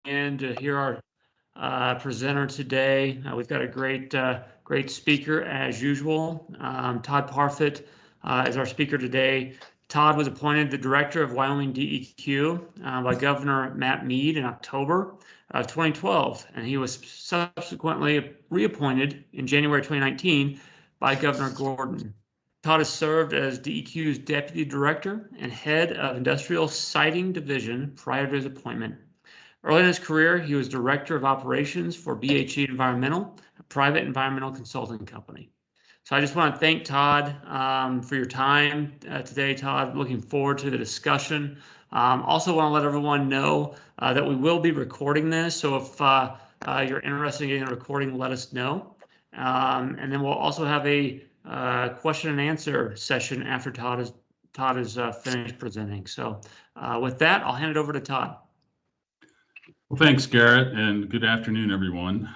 in to hear our presenter today. We've got a great speaker as usual. Todd Parfitt is our speaker today. Todd was appointed the director of Wyoming DEQ by Governor Matt Mead in October of 2012, and he was subsequently reappointed in January 2019 by Governor Gordon. Todd has served as DEQ's deputy director and head of industrial siting division prior to his appointment. Early in his career, he was director of operations for BHE Environmental, a private environmental consulting company. So I just want to thank Todd for your time today, Todd. Looking forward to the discussion. Also want to let everyone know that we will be recording this. So if you're interested in getting a recording, let us know. And then we'll also have a question and answer session after Todd is finished presenting. So with that, I'll hand it over to Todd. Well, thanks, Garrett, and good afternoon, everyone.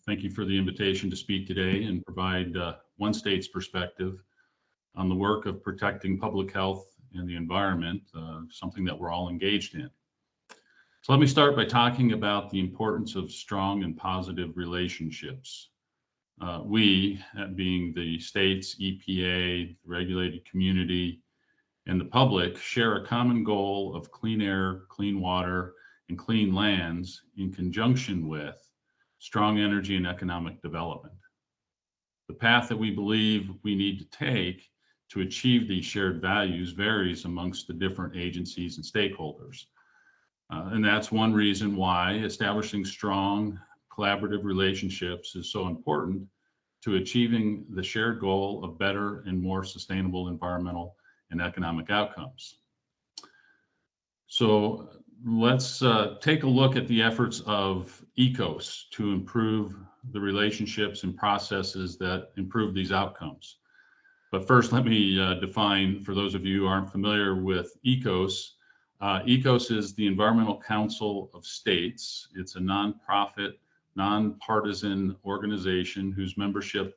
Thank you for the invitation to speak today and provide one state's perspective on the work of protecting public health and the environment, something that we're all engaged in. So let me start by talking about the importance of strong and positive relationships. We, being the states, EPA, the regulated community, and the public, share a common goal of clean air, clean water, and clean lands in conjunction with strong energy and economic development. The path that we believe we need to take to achieve these shared values varies amongst the different agencies and stakeholders. And that's one reason why establishing strong collaborative relationships is so important to achieving the shared goal of better and more sustainable environmental and economic outcomes. So let's take a look at the efforts of ECOS to improve the relationships and processes that improve these outcomes. But first, let me define, for those of you who aren't familiar with ECOS, ECOS is the Environmental Council of States. It's a nonprofit, nonpartisan organization whose membership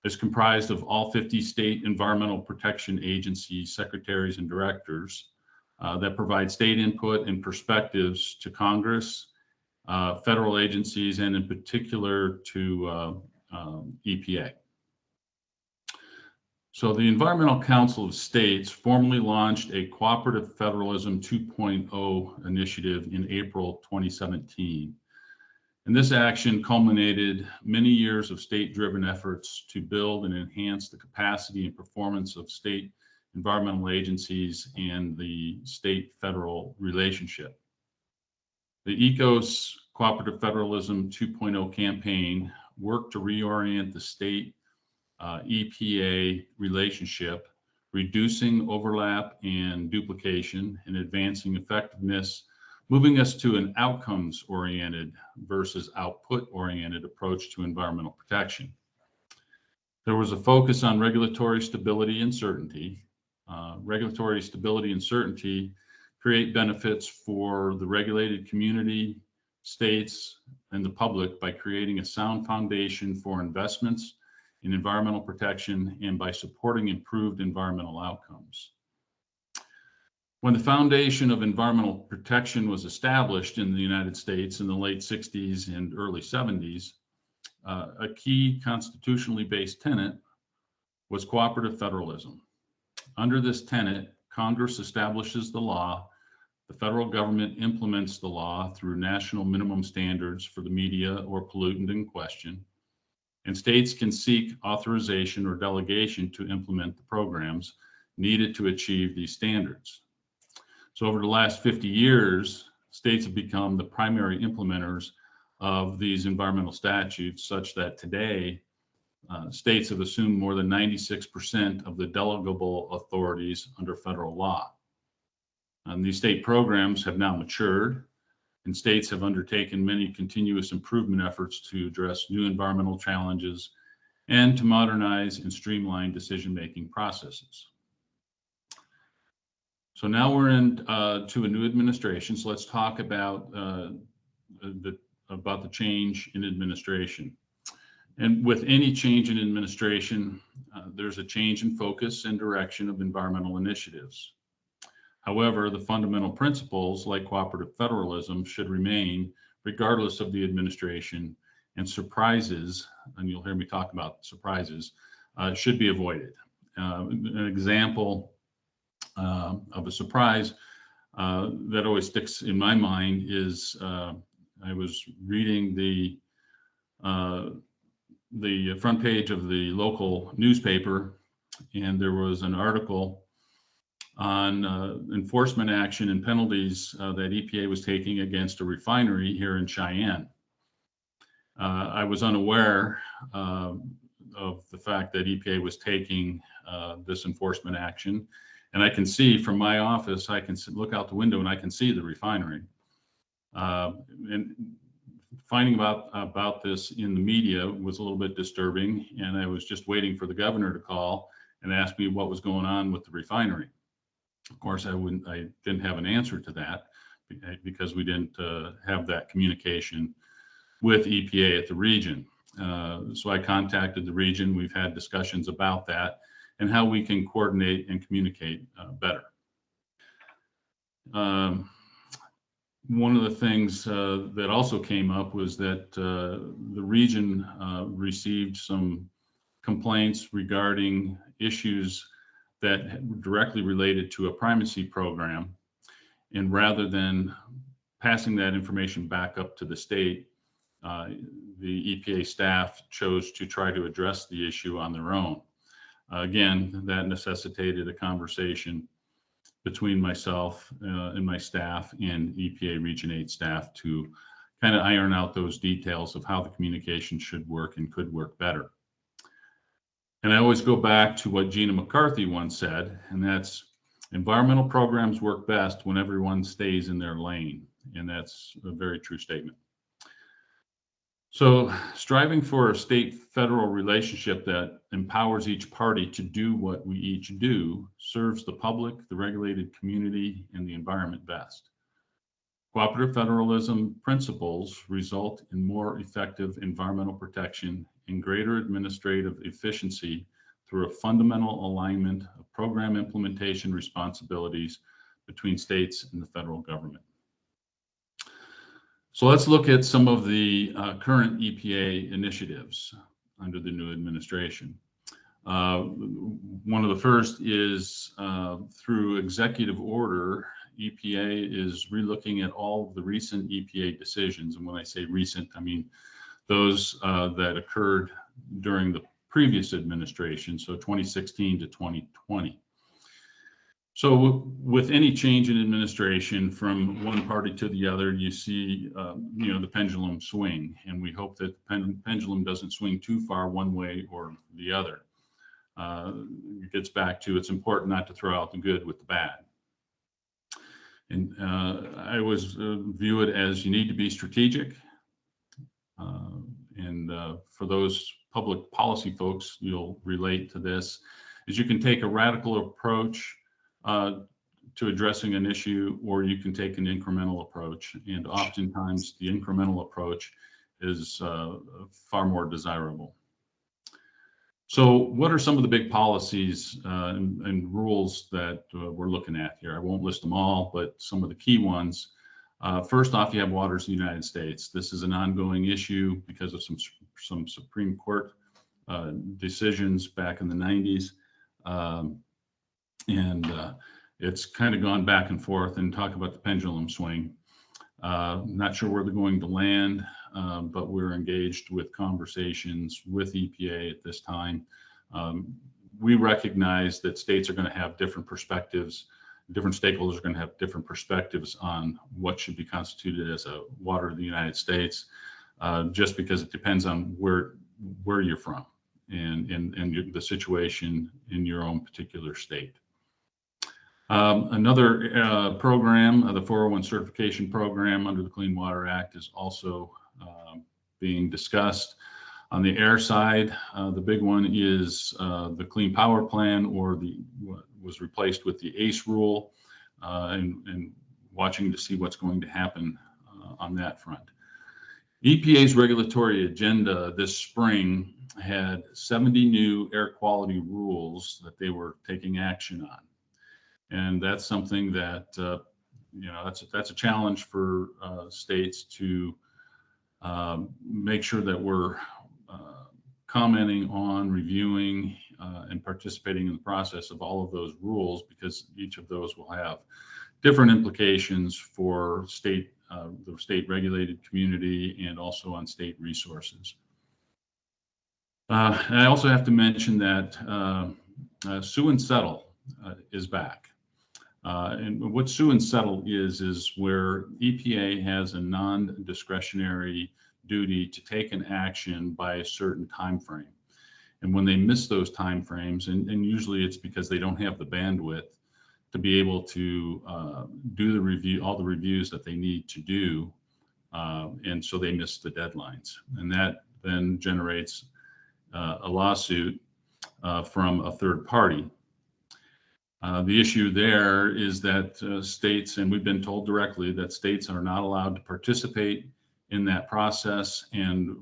is comprised of all 50 state environmental protection agency secretaries and directors that provide state input and perspectives to Congress, federal agencies, and in particular to EPA. So the Environmental Council of States formally launched a Cooperative Federalism 2.0 initiative in April 2017. And this action culminated many years of state-driven efforts to build and enhance the capacity and performance of state environmental agencies and the state-federal relationship. The ECOS Cooperative Federalism 2.0 campaign worked to reorient the state EPA relationship, reducing overlap and duplication and advancing effectiveness, moving us to an outcomes-oriented versus output-oriented approach to environmental protection. There was a focus on regulatory stability and certainty. Regulatory stability and certainty create benefits for the regulated community, states, and the public by creating a sound foundation for investments in environmental protection and by supporting improved environmental outcomes. When the foundation of environmental protection was established in the United States in the late 60s and early 70s, a key constitutionally based tenet was cooperative federalism. Under this tenet, Congress establishes the law, the federal government implements the law through national minimum standards for the media or pollutant in question, and states can seek authorization or delegation to implement the programs needed to achieve these standards. So over the last 50 years, states have become the primary implementers of these environmental statutes, such that today, states have assumed more than 96% of the delegable authorities under federal law. And these state programs have now matured, and states have undertaken many continuous improvement efforts to address new environmental challenges and to modernize and streamline decision-making processes. So now we're to a new administration. So let's talk about the change in administration. And with any change in administration, there's a change in focus and direction of environmental initiatives. However, the fundamental principles like cooperative federalism should remain regardless of the administration, and surprises, and you'll hear me talk about surprises, should be avoided. An example of a surprise that always sticks in my mind is I was reading the front page of the local newspaper, and there was an article on enforcement action and penalties that EPA was taking against a refinery here in Cheyenne. I was unaware of the fact that EPA was taking this enforcement action. And I can see from my office, I can look out the window and I can see the refinery. And finding about this in the media was a little bit disturbing. And I was just waiting for the governor to call and ask me what was going on with the refinery. Of course, I didn't have an answer to that because we didn't have that communication with EPA at the region. So I contacted the region. We've had discussions about that and how we can coordinate and communicate better. One of the things that also came up was that the region received some complaints regarding issues that directly related to a primacy program. And rather than passing that information back up to the state, the EPA staff chose to try to address the issue on their own. Again, that necessitated a conversation between myself and my staff and EPA Region 8 staff to kind of iron out those details of how the communication should work and could work better. And I always go back to what Gina McCarthy once said, and that's environmental programs work best when everyone stays in their lane. And that's a very true statement. So striving for a state-federal relationship that empowers each party to do what we each do serves the public, the regulated community, and the environment best. Cooperative federalism principles result in more effective environmental protection and greater administrative efficiency through a fundamental alignment of program implementation responsibilities between states and the federal government. So let's look at some of the current EPA initiatives under the new administration. One of the first is through executive order, EPA is relooking at all of the recent EPA decisions. And when I say recent, I mean those that occurred during the previous administration, so 2016 to 2020. So with any change in administration from one party to the other, you see, the pendulum swing, and we hope that the pendulum doesn't swing too far one way or the other. It gets back to it's important not to throw out the good with the bad. And I always view it as you need to be strategic. And for those public policy folks, you'll relate to this, is you can take a radical approach to addressing an issue, or you can take an incremental approach. And oftentimes the incremental approach is far more desirable. So what are some of the big policies and rules that we're looking at here? I won't list them all, but some of the key ones. First off, you have waters in the United States. This is an ongoing issue because of some Supreme Court decisions back in the 90s. It's kind of gone back and forth, and talk about the pendulum swing. Not sure where they're going to land, but we're engaged with conversations with EPA at this time. We recognize that states are going to have different perspectives. Different stakeholders are going to have different perspectives on what should be constituted as a water of the United States, just because it depends on where you're from and the situation in your own particular state. Another program, the 401 certification program under the Clean Water Act, is also being discussed. On the air side, the big one is the Clean Power Plan, or what was replaced with the ACE rule, and watching to see what's going to happen on that front. EPA's regulatory agenda this spring had 70 new air quality rules that they were taking action on. And that's something that, that's a challenge for states to make sure that we're commenting on, reviewing, and participating in the process of all of those rules, because each of those will have different implications for the state regulated community and also on state resources. And I also have to mention that sue and settle is back. And what sue and settle is where EPA has a non-discretionary duty to take an action by a certain time frame. And when they miss those time frames, and usually it's because they don't have the bandwidth to be able to do the review, all the reviews that they need to do, and so they miss the deadlines. And that then generates a lawsuit from a third party. The issue there is that states, and we've been told directly that states are not allowed to participate in that process, and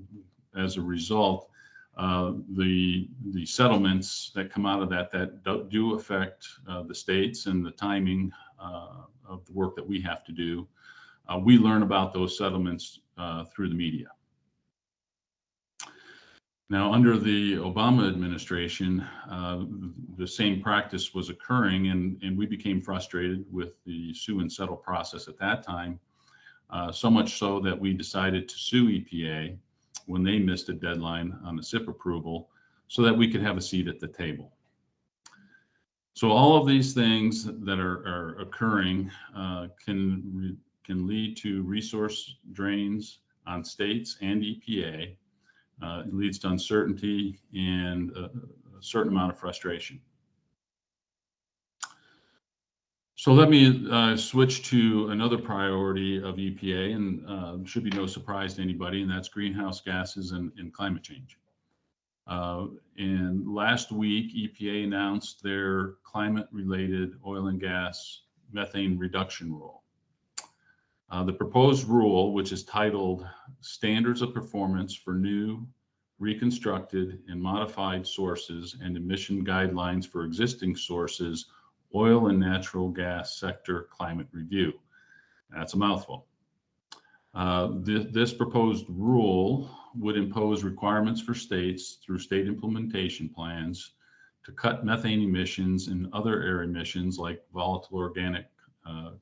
as a result, the settlements that come out of that do affect the states and the timing of the work that we have to do. We learn about those settlements through the media. Now, under the Obama administration, the same practice was occurring, and we became frustrated with the sue and settle process at that time, so much so that we decided to sue EPA when they missed a deadline on the SIP approval so that we could have a seat at the table. So all of these things that are occurring can lead to resource drains on states and EPA. It leads to uncertainty and a certain amount of frustration. So let me switch to another priority of EPA, and should be no surprise to anybody, and that's greenhouse gases and climate change. And last week, EPA announced their climate-related oil and gas methane reduction rule. The proposed rule, which is titled Standards of Performance for New, Reconstructed, and Modified Sources and Emission Guidelines for Existing Sources, Oil and Natural Gas Sector Climate Review. That's a mouthful. This proposed rule would impose requirements for states through state implementation plans to cut methane emissions and other air emissions like volatile organic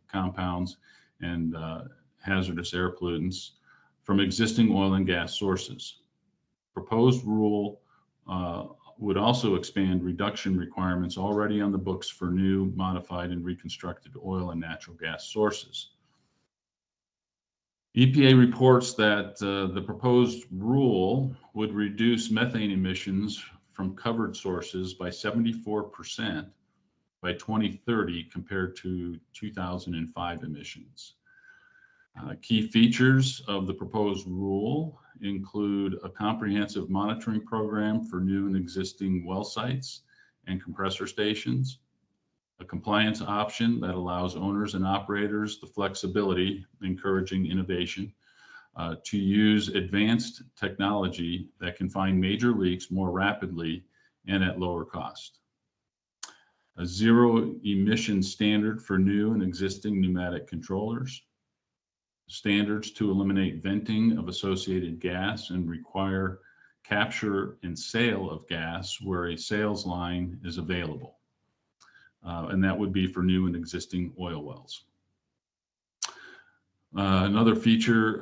compounds and hazardous air pollutants from existing oil and gas sources. Proposed rule would also expand reduction requirements already on the books for new, modified, and reconstructed oil and natural gas sources. EPA reports that the proposed rule would reduce methane emissions from covered sources by 74% by 2030 compared to 2005 emissions. Key features of the proposed rule include a comprehensive monitoring program for new and existing well sites and compressor stations, a compliance option that allows owners and operators the flexibility, encouraging innovation, to use advanced technology that can find major leaks more rapidly and at lower cost. A zero emission standard for new and existing pneumatic controllers, standards to eliminate venting of associated gas and require capture and sale of gas where a sales line is available. And that would be for new and existing oil wells. Another feature,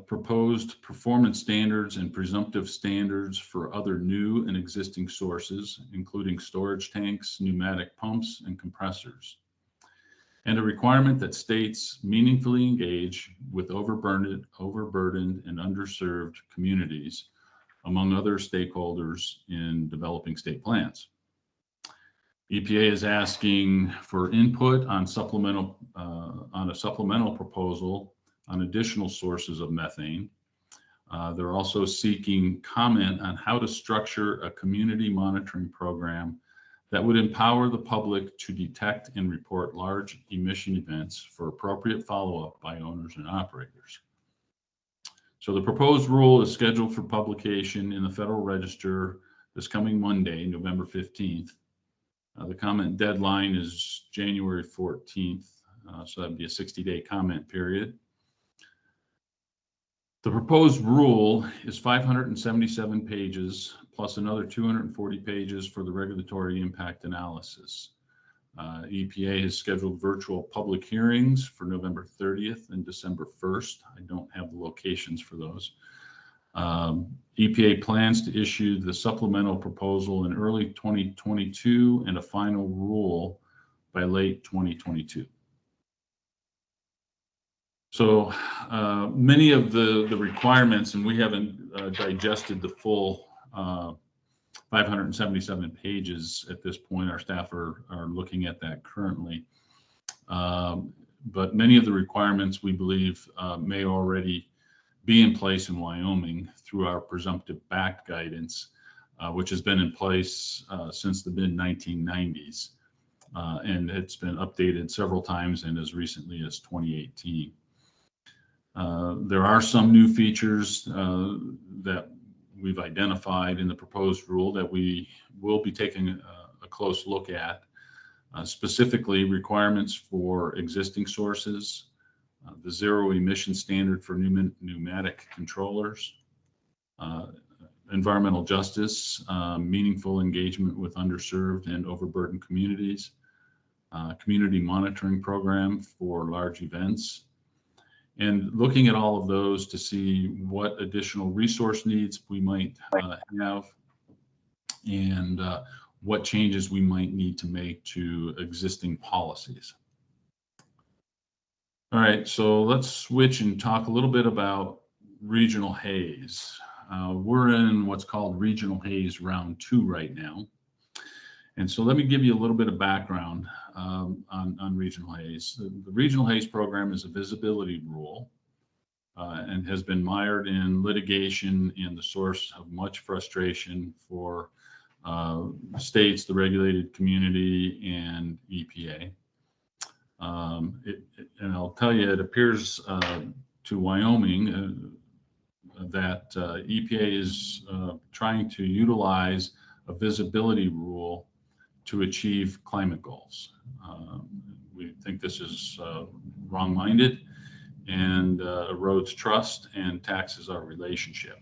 proposed performance standards and presumptive standards for other new and existing sources, including storage tanks, pneumatic pumps, and compressors. And a requirement that states meaningfully engage with overburdened and underserved communities, among other stakeholders in developing state plans. EPA is asking for input on a supplemental proposal on additional sources of methane. They're also seeking comment on how to structure a community monitoring program that would empower the public to detect and report large emission events for appropriate follow-up by owners and operators. So the proposed rule is scheduled for publication in the Federal Register this coming Monday, November 15th. The comment deadline is January 14th, so that'd be a 60-day comment period. The proposed rule is 577 pages, plus another 240 pages for the regulatory impact analysis. EPA has scheduled virtual public hearings for November 30th and December 1st. I don't have the locations for those. EPA plans to issue the supplemental proposal in early 2022 and a final rule by late 2022. So many of the requirements, and we haven't digested the full 577 pages at this point. Our staff are looking at that currently. But many of the requirements we believe may already be in place in Wyoming through our presumptive backed guidance, which has been in place since the mid-1990s. And it's been updated several times and as recently as 2018. There are some new features that we've identified in the proposed rule that we will be taking a close look at, specifically requirements for existing sources, the zero emission standard for pneumatic controllers, environmental justice, meaningful engagement with underserved and overburdened communities, community monitoring program for large events, and looking at all of those to see what additional resource needs we might have and what changes we might need to make to existing policies. All right, so let's switch and talk a little bit about regional haze. We're in what's called regional haze round 2 right now. And so let me give you a little bit of background on regional haze. The regional haze program is a visibility rule and has been mired in litigation and the source of much frustration for states, the regulated community, and EPA. And I'll tell you, it appears to Wyoming that EPA is trying to utilize a visibility rule to achieve climate goals. We think this is wrong-minded and erodes trust and taxes our relationship.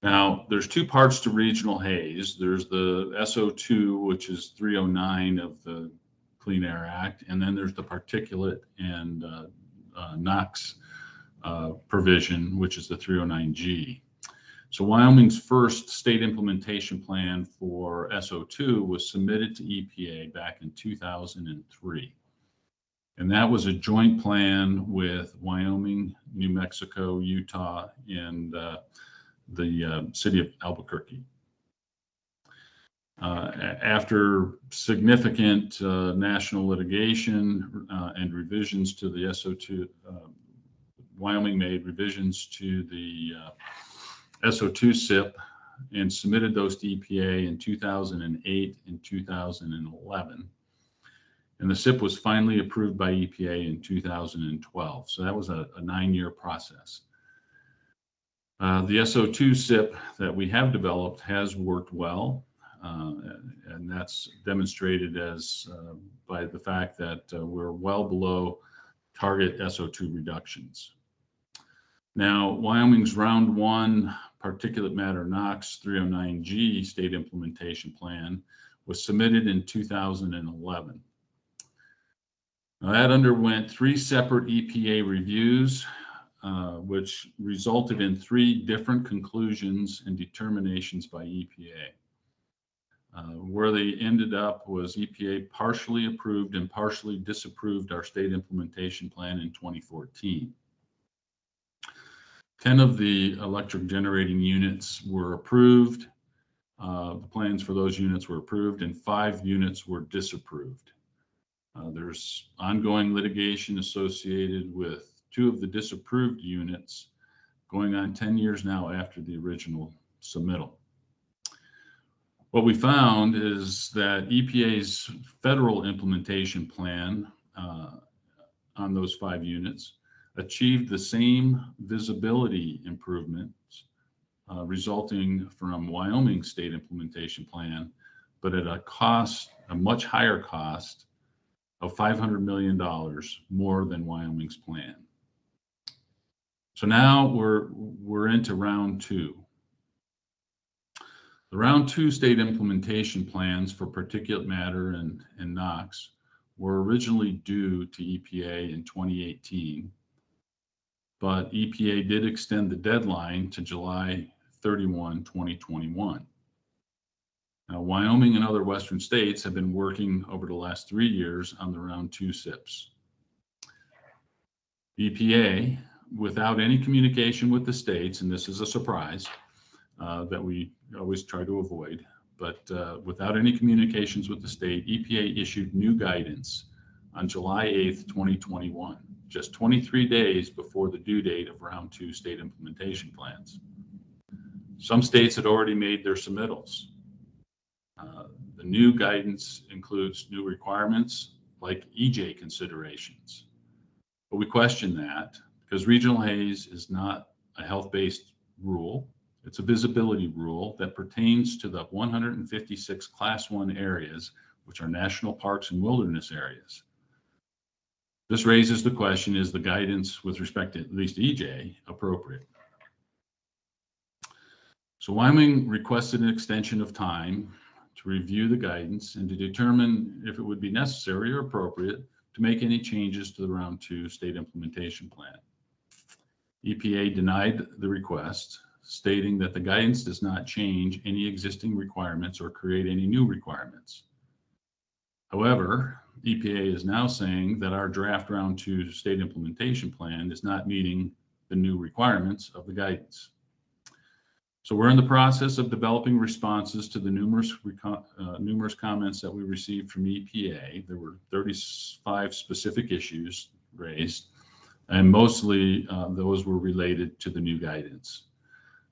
Now, there's two parts to regional haze. There's the SO2, which is 309 of the Clean Air Act, and then there's the particulate and NOx provision, which is the 309G. So Wyoming's first state implementation plan for SO2 was submitted to EPA back in 2003. And that was a joint plan with Wyoming, New Mexico, Utah, and the city of Albuquerque. After significant national litigation and revisions to the SO2, Wyoming made revisions to the SO2 SIP and submitted those to EPA in 2008 and 2011. And the SIP was finally approved by EPA in 2012. So that was a 9-year process. The SO2 SIP that we have developed has worked well. And that's demonstrated as by the fact that we're well below target SO2 reductions. Now, Wyoming's round 1 particulate matter NOx 309G state implementation plan was submitted in 2011. Now, that underwent 3 separate EPA reviews, which resulted in 3 different conclusions and determinations by EPA. Where they ended up was EPA partially approved and partially disapproved our state implementation plan in 2014. 10 of the electric generating units were approved. The plans for those units were approved and 5 units were disapproved. There's ongoing litigation associated with 2 of the disapproved units going on 10 years now after the original submittal. What we found is that EPA's federal implementation plan on those 5 units achieved the same visibility improvements resulting from Wyoming state implementation plan, but at a much higher cost of $500 million more than Wyoming's plan. So now we're into round two. The round two state implementation plans for particulate matter and NOx were originally due to EPA in 2018, but EPA did extend the deadline to July 31, 2021. Now, Wyoming and other Western states have been working over the last 3 years on the round two SIPs. EPA, without any communication with the states, and this is a surprise that we always try to avoid, but without any communications with the state, EPA issued new guidance on July 8th, 2021, just 23 days before the due date of round two state implementation plans. Some states had already made their submittals. The new guidance includes new requirements like EJ considerations. But we question that because regional haze is not a health-based rule. It's a visibility rule that pertains to the 156 Class 1 areas, which are national parks and wilderness areas. This raises the question, is the guidance with respect to at least EJ appropriate? So Wyoming requested an extension of time to review the guidance and to determine if it would be necessary or appropriate to make any changes to the round two state implementation plan. EPA denied the request, stating that the guidance does not change any existing requirements or create any new requirements. However, EPA is now saying that our draft round two state implementation plan is not meeting the new requirements of the guidance. So we're in the process of developing responses to the numerous comments that we received from EPA. There were 35 specific issues raised, and mostly those were related to the new guidance.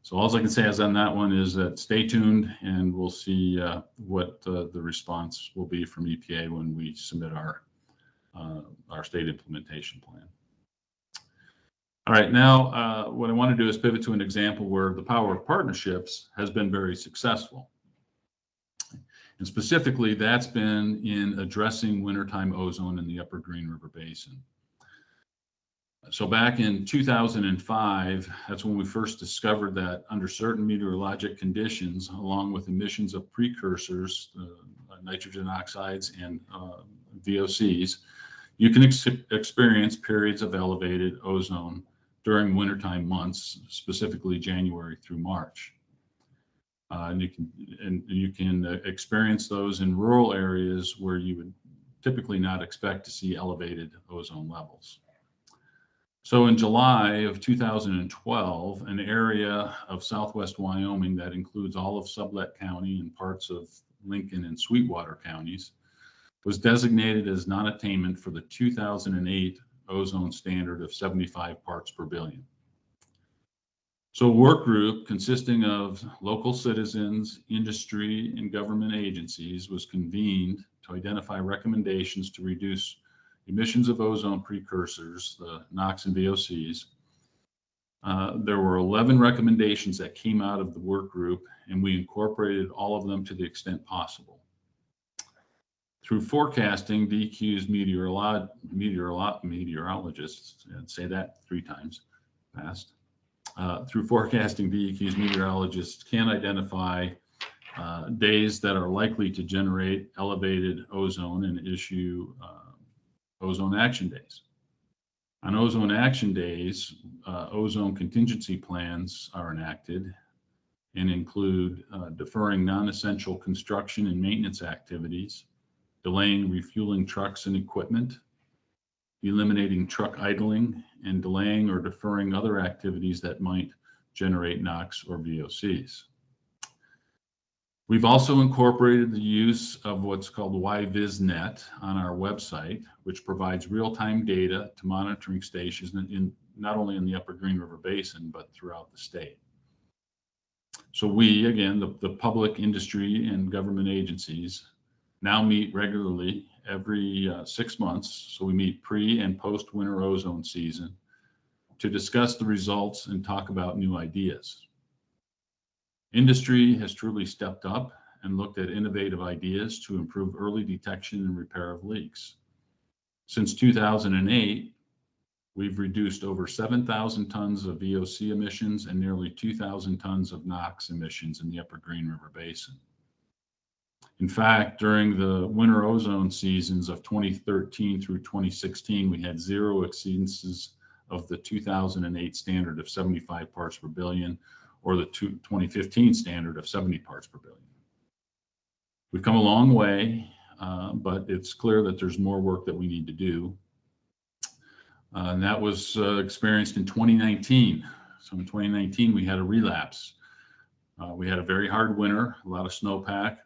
So all I can say is on that one is that stay tuned, and we'll see what the response will be from EPA when we submit our state implementation plan. All right, now what I want to do is pivot to an example where the power of partnerships has been very successful. And specifically, that's been in addressing wintertime ozone in the Upper Green River Basin. So back in 2005, that's when we first discovered that under certain meteorologic conditions, along with emissions of precursors, nitrogen oxides and VOCs, you can experience periods of elevated ozone during wintertime months, specifically January through March. And you can experience those in rural areas where you would typically not expect to see elevated ozone levels. So in July of 2012, an area of southwest Wyoming that includes all of Sublette County and parts of Lincoln and Sweetwater counties was designated as non-attainment for the 2008 ozone standard of 75 parts per billion. So a work group consisting of local citizens, industry, and government agencies was convened to identify recommendations to reduce emissions of ozone precursors, the NOx and VOCs. There were 11 recommendations that came out of the work group, and we incorporated all of them to the extent possible. Through forecasting, DEQ's meteorologists, I'd say that 3 times fast. Through forecasting, DEQ's meteorologists can identify days that are likely to generate elevated ozone and issue ozone action days. On ozone action days, ozone contingency plans are enacted and include deferring non-essential construction and maintenance activities, delaying refueling trucks and equipment, eliminating truck idling, and delaying or deferring other activities that might generate NOx or VOCs. We've also incorporated the use of what's called YVisNet on our website, which provides real-time data to monitoring stations not only in the Upper Green River Basin, but throughout the state. So we, again, the public, industry, and government agencies now meet regularly every 6 months. So we meet pre and post winter ozone season to discuss the results and talk about new ideas. Industry has truly stepped up and looked at innovative ideas to improve early detection and repair of leaks. Since 2008, we've reduced over 7,000 tons of VOC emissions and nearly 2,000 tons of NOx emissions in the Upper Green River Basin. In fact, during the winter ozone seasons of 2013 through 2016, we had 0 exceedances of the 2008 standard of 75 parts per billion or the 2015 standard of 70 parts per billion. We've come a long way, but it's clear that there's more work that we need to do. And that was experienced in 2019. So in 2019, we had a relapse. We had a very hard winter, a lot of snowpack,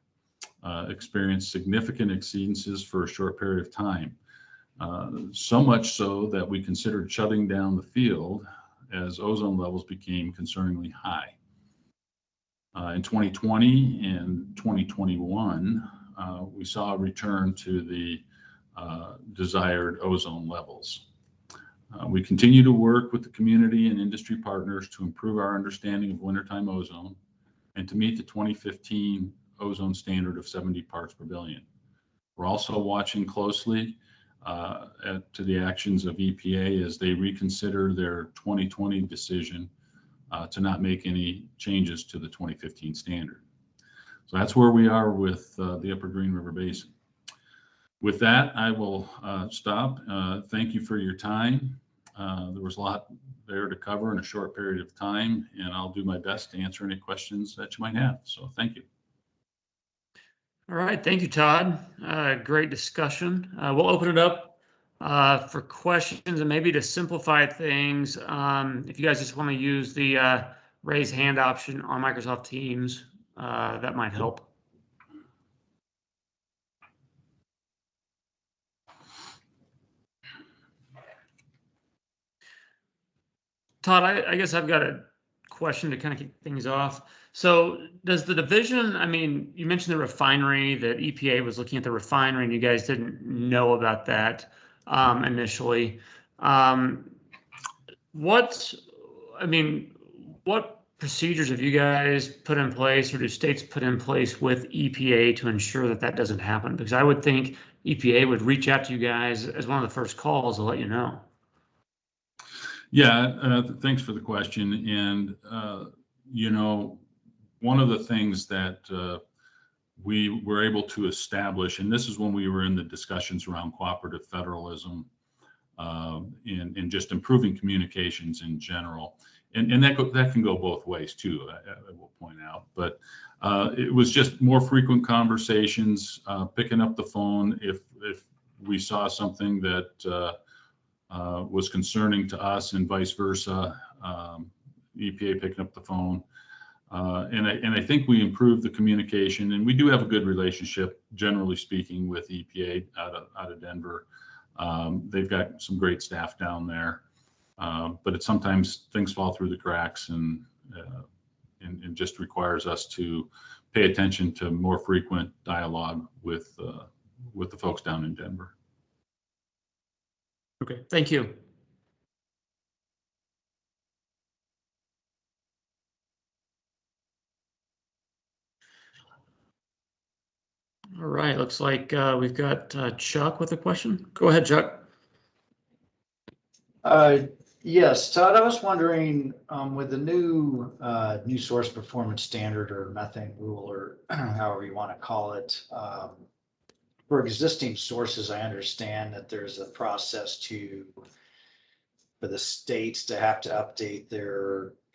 experienced significant exceedances for a short period of time. So much so that we considered shutting down the field as ozone levels became concerningly high. In 2020 and 2021, we saw a return to the desired ozone levels. We continue to work with the community and industry partners to improve our understanding of wintertime ozone and to meet the 2015 ozone standard of 70 parts per billion. We're also watching closely to the actions of EPA as they reconsider their 2020 decision to not make any changes to the 2015 standard. So that's where we are with the Upper Green River Basin. With that, I will stop. Thank you for your time. There was a lot there to cover in a short period of time, and I'll do my best to answer any questions that you might have. So thank you. All right, thank you, Todd. Great discussion. We'll open it up for questions, and maybe to simplify things, if you guys just want to use the raise hand option on Microsoft Teams, that might help. Todd, I guess I've got a question to kind of kick things off. So does the division, I mean, you mentioned the refinery, that EPA was looking at the refinery and you guys didn't know about that initially. What procedures have you guys put in place, or do states put in place with EPA to ensure that that doesn't happen? Because I would think EPA would reach out to you guys as one of the first calls to let you know. Yeah, thanks for the question. And, you know, one of the things that we were able to establish, and this is when we were in the discussions around cooperative federalism and just improving communications in general. And that can go both ways too, I will point out. But it was just more frequent conversations, picking up the phone if we saw something that was concerning to us, and vice versa, EPA picking up the phone. And I think we improved the communication, and we do have a good relationship, generally speaking, with EPA out of Denver. They've got some great staff down there, but sometimes things fall through the cracks, and just requires us to pay attention to more frequent dialogue with the folks down in Denver. Okay, thank you. All right, looks like we've got Chuck with a question. Go ahead, Chuck. Yes, Todd, I was wondering, with the new source performance standard, or methane rule, or however you want to call it, for existing sources, I understand that there's a process for the states to have to update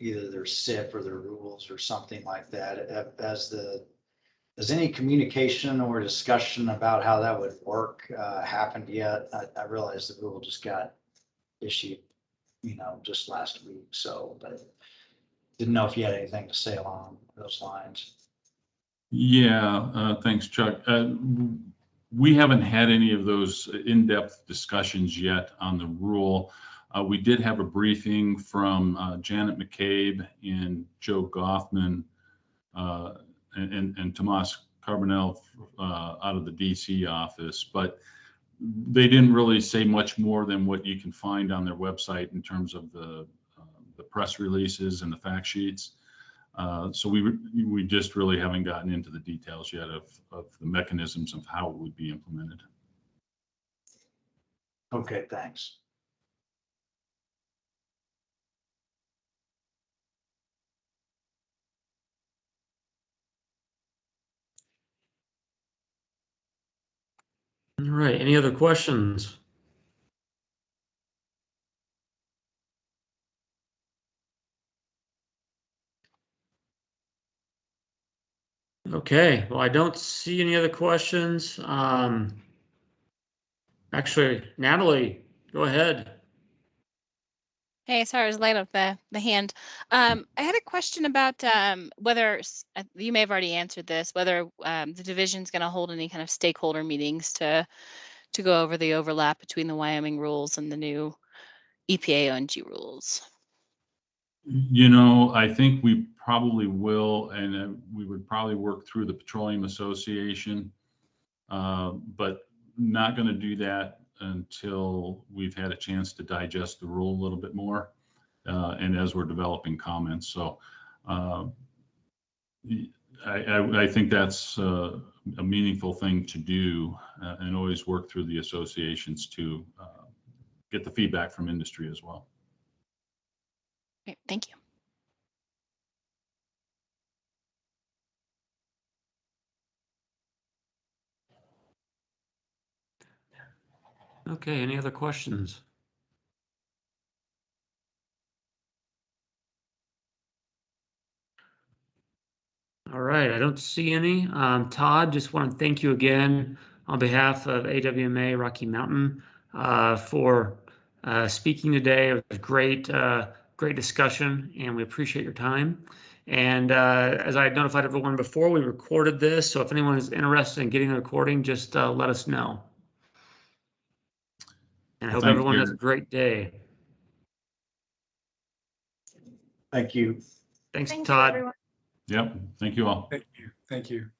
either their SIP or their rules or something like that. Has any communication or discussion about how that would work happened yet? I realize the rule just got issued, just last week. So, but didn't know if you had anything to say along those lines. Yeah, thanks, Chuck. We haven't had any of those in-depth discussions yet on the rule. We did have a briefing from Janet McCabe and Joe Goffman and Tomas Carbonell out of the DC office, but they didn't really say much more than what you can find on their website in terms of the press releases and the fact sheets. So we just really haven't gotten into the details yet of the mechanisms of how it would be implemented. Okay, thanks. All right, any other questions? Okay, well, I don't see any other questions. Actually, Natalie, go ahead. Hey, sorry, I was late up the hand. I had a question about whether you may have already answered this, whether the division's going to hold any kind of stakeholder meetings to go over the overlap between the Wyoming rules and the new EPA ONG rules. You know, I think we probably will, and we would probably work through the Petroleum Association, but not going to do that until we've had a chance to digest the rule a little bit more, and as we're developing comments. So I think that's a meaningful thing to do, and always work through the associations to get the feedback from industry as well. Okay, thank you. Okay, any other questions? All right, I don't see any. Todd, just want to thank you again on behalf of AWMA Rocky Mountain for speaking today. It was great, great discussion, and we appreciate your time. And as I notified everyone before, we recorded this, so if anyone is interested in getting a recording, just let us know. And I hope everyone has a great day. Thank you. Thanks, Thank you, Todd. everyone. Yep. Thank you all. Thank you. Thank you.